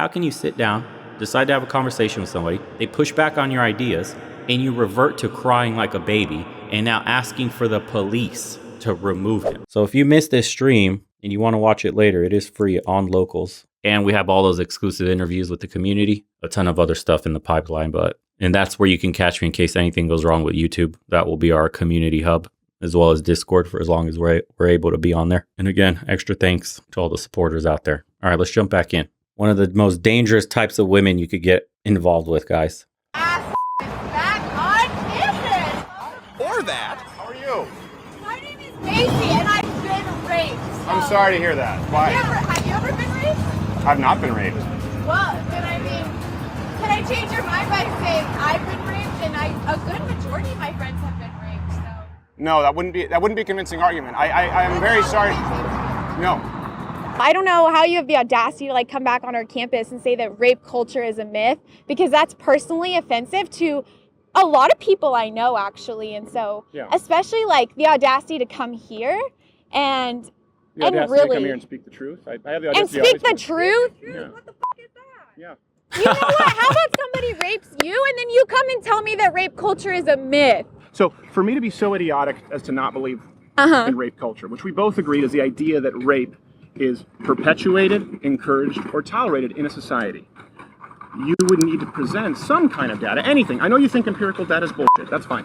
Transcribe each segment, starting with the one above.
How can you sit down, decide to have a conversation with somebody, they push back on your ideas, and you revert to crying like a baby and now asking for the police to remove him? So if you missed this stream and you want to watch it later, it is free on Locals. And we have all those exclusive interviews with the community, a ton of other stuff in the pipeline. And that's where you can catch me in case anything goes wrong with YouTube. That will be our community hub, as well as Discord for as long as we're able to be on there. And again, extra thanks to all the supporters out there. All right, let's jump back in. One of the most dangerous types of women you could get involved with, guys. Back on campus! Or that. How are you? My name is Macy and I've been raped. So. I'm sorry to hear that. Why? Have you ever been raped? I've not been raped. Well, then can I change your mind by saying I've been raped and a good majority of my friends have been raped, so. No, that wouldn't be a convincing argument. I am very sorry. No. I don't know how you have the audacity to come back on our campus and say that rape culture is a myth, because that's personally offensive to a lot of people I know, actually. And so, especially the audacity to come here and the audacity really to come here and speak the truth. I have the audacity and speak the truth. Yeah. What the fuck is that? Yeah. You know what? How about somebody rapes you and then you come and tell me that rape culture is a myth? So for me to be so idiotic as to not believe in rape culture, which we both agreed is the idea that rape is perpetuated, encouraged, or tolerated in a society, you would need to present some kind of data, anything. I know you think empirical data is bullshit, that's fine.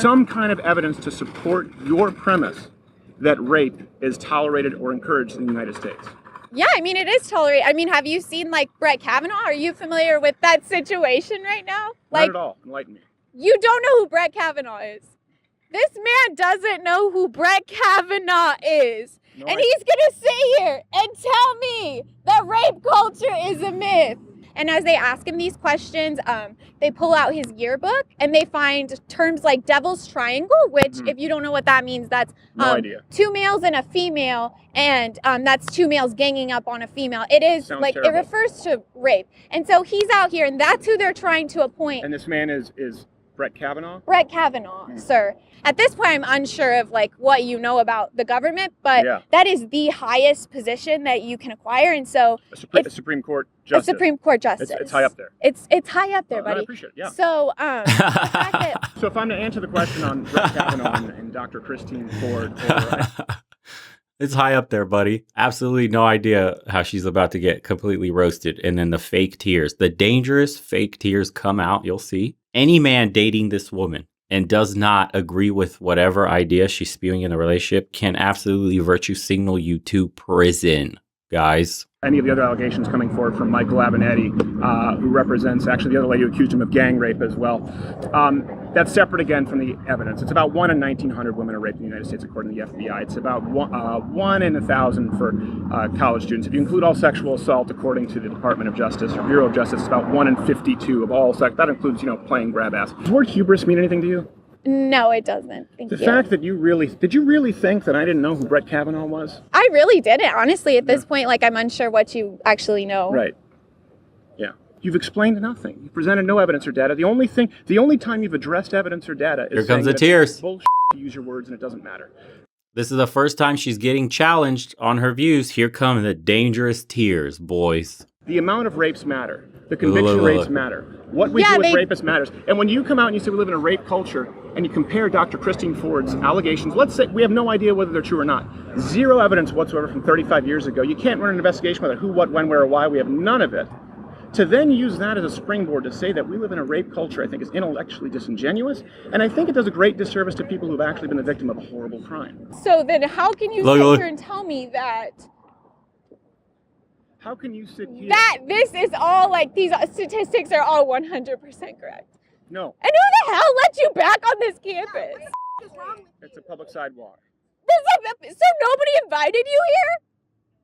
Some kind of evidence to support your premise that rape is tolerated or encouraged in the United States. Yeah, I mean, it is tolerated. I mean, have you seen Brett Kavanaugh? Are you familiar with that situation right now? Not at all. Enlighten me. You don't know who Brett Kavanaugh is. This man doesn't know who Brett Kavanaugh is. No, and he's going to sit here and tell me that rape culture is a myth. And as they ask him these questions, they pull out his yearbook and they find terms like devil's triangle, which if you don't know what that means, that's no idea. 2 males and a female, and that's 2 males ganging up on a female. It is Sounds it terrible. refers to rape. And so he's out here and that's who they're trying to appoint. And this man is Brett Kavanaugh? Brett Kavanaugh, sir. At this point, I'm unsure of what you know about the government, but that is the highest position that you can acquire, and so a Supreme Court justice. A Supreme Court justice. It's high up there. It's high up there, buddy. I appreciate it. Yeah. So, the fact that So if I'm to answer the question on Brett Kavanaugh and Dr. Christine Ford, It's high up there, buddy. Absolutely no idea how she's about to get completely roasted. And then the fake tears, the dangerous fake tears come out. You'll see. Any man dating this woman and does not agree with whatever idea she's spewing in the relationship can absolutely virtue signal you to prison, guys. Any of the other allegations coming forward from Michael Abinetti, who represents actually the other lady who accused him of gang rape as well. That's separate again from the evidence. It's about 1 in 1,900 women are raped in the United States according to the FBI. It's about 1 in 1,000 for college students. If you include all sexual assault, according to the Department of Justice or Bureau of Justice, it's about 1 in 52 of all sex. That includes, playing grab ass. Does the word hubris mean anything to you? no, it doesn't. Thank you. The fact that did you really think that I didn't know who Brett Kavanaugh was? I really didn't. Honestly, at this point, I'm unsure what you actually know. Right. Yeah. You've explained nothing. You presented no evidence or data. The only time you've addressed evidence or data is Here comes the saying that tears. it's bullshit to use your words and it doesn't matter. This is the first time she's getting challenged on her views. Here come the dangerous tears, boys. The amount of rapes matter. The conviction rates matter. What we do with rapists matters. And when you come out and you say we live in a rape culture and you compare Dr. Christine Ford's allegations, let's say we have no idea whether they're true or not. Zero evidence whatsoever from 35 years ago. You can't run an investigation whether who, what, when, where, or why. We have none of it. To then use that as a springboard to say that we live in a rape culture, I think is intellectually disingenuous. And I think it does a great disservice to people who've actually been the victim of a horrible crime. So then how can you sit here and tell me that? How can you sit here? That this is all these statistics are all 100% correct. No. And who the hell let you back on this campus? What is wrong with It's a public sidewalk. So nobody invited you here?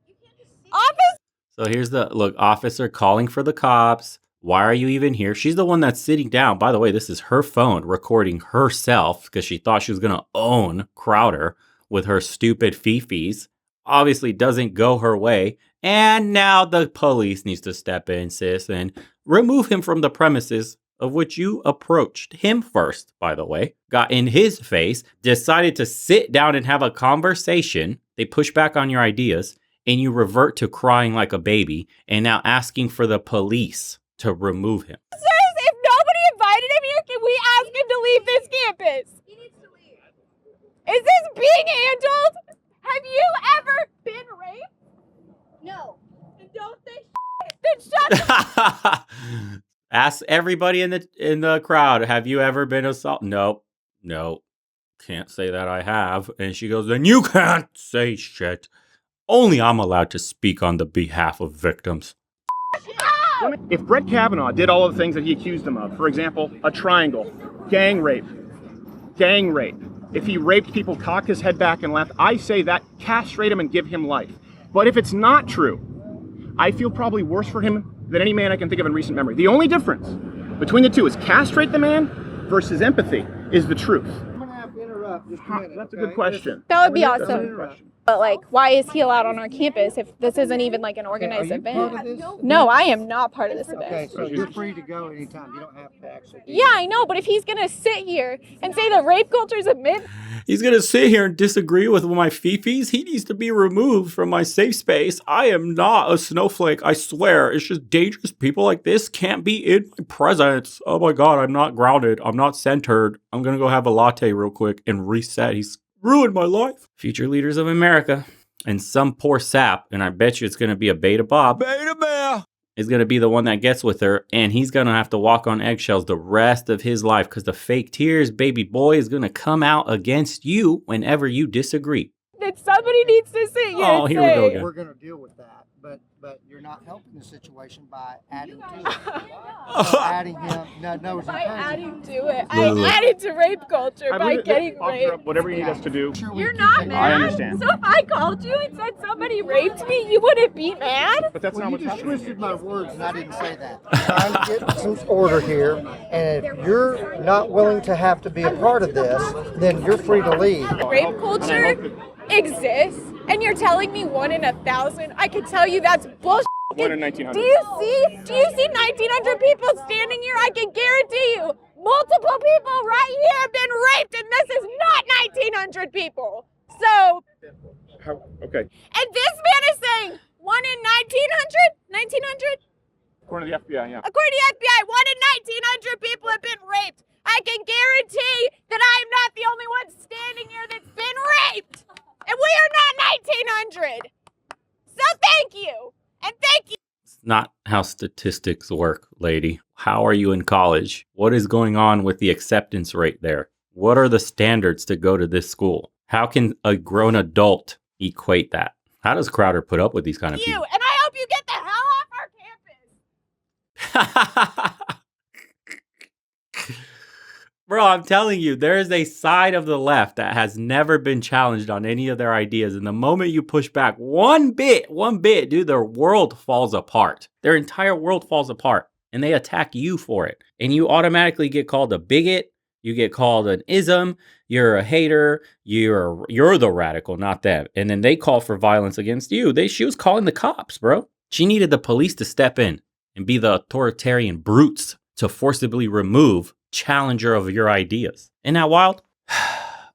you? Can't just see Office? So here's the officer calling for the cops. Why are you even here? She's the one that's sitting down. By the way, this is her phone recording herself because she thought she was going to own Crowder with her stupid fifis. Obviously doesn't go her way. And now the police needs to step in, sis, and remove him from the premises of which you approached him first, by the way. Got in his face, decided to sit down and have a conversation. They push back on your ideas. and you revert to crying like a baby and now asking for the police to remove him. Sirs, if nobody invited him here, can we ask him to leave this campus? He needs to leave. Is this being handled? Have you ever been raped? No. And don't say Then shut the Ask everybody in the crowd, have you ever been assaulted? No, can't say that I have. And she goes, then you can't say shit. Only I'm allowed to speak on the behalf of victims. If Brett Kavanaugh did all of the things that he accused him of, for example, a triangle, gang rape, if he raped people, cocked his head back and left, I say that castrate him and give him life. But if it's not true, I feel probably worse for him than any man I can think of in recent memory. The only difference between the two is castrate the man versus empathy is the truth. I'm gonna have to interrupt just a minute. That's a good question. That would be That's a good awesome. question. But like, why is he allowed on our campus if this isn't even like an organized Are you part event? of this? No, I am not part of this Okay, event. so you're free to go anytime. You don't have to actually. Yeah, I know, but if he's gonna sit here and say that rape culture is a myth, He's going to sit here and disagree with my fifis. He needs to be removed from my safe space. I am not a snowflake, I swear. It's just dangerous. People like this can't be in my presence. Oh my God, I'm not grounded. I'm not centered. I'm going to go have a latte real quick and reset. He's ruined my life. Future leaders of America. And some poor sap, and I bet you it's going to be a beta Bob. Beta bear! Is going to be the one that gets with her, and he's going to have to walk on eggshells the rest of his life because the fake tears baby boy is going to come out against you whenever you disagree. then somebody needs to sit here Oh, and here we go say, again. We're gonna deal with that, but you're not helping the situation by adding to it. Adding him. No, it's by encouraging. adding to it. I added to rape culture I by believe that getting officer, raped. whatever you need us to do. Sure, we You're keep not it- mad? I understand. So if I called you and said somebody raped me, you wouldn't be mad? But that's Well, not you what's just happening. twisted my words, and I didn't say that. I'm trying to get some order here, and if you're not willing to have to be a part of this, then you're free to leave. Rape culture exists, and you're telling me 1 in 1,000? I can tell you that's bullshit. 1 in 1900. Do you see 1,900 people standing here? I can guarantee you, multiple people right here have been raped, and this is not 1,900 people. So, Okay. and this man is saying 1 in 1,900? 1,900? According to the FBI, yeah. According to the FBI, 1 in 1,900 people have been raped. I can guarantee that I'm not the only one standing here that's been raped. And we are not 1,900. So thank you. And thank you. It's not how statistics work, lady. How are you in college? What is going on with the acceptance rate there? What are the standards to go to this school? How can a grown adult equate that? How does Crowder put up with these kind of people? And I hope you get the hell off our campus. Bro, I'm telling you, there is a side of the left that has never been challenged on any of their ideas. And the moment you push back one bit, dude, their world falls apart. Their entire world falls apart. And they attack you for it. And you automatically get called a bigot. You get called an ism. You're a hater. You're the radical, not them. And then they call for violence against you. She was calling the cops, bro. She needed the police to step in and be the authoritarian brutes to forcibly remove challenger of your ideas. Isn't that wild?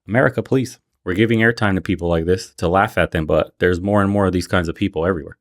America, please. We're giving airtime to people like this to laugh at them, but there's more and more of these kinds of people everywhere.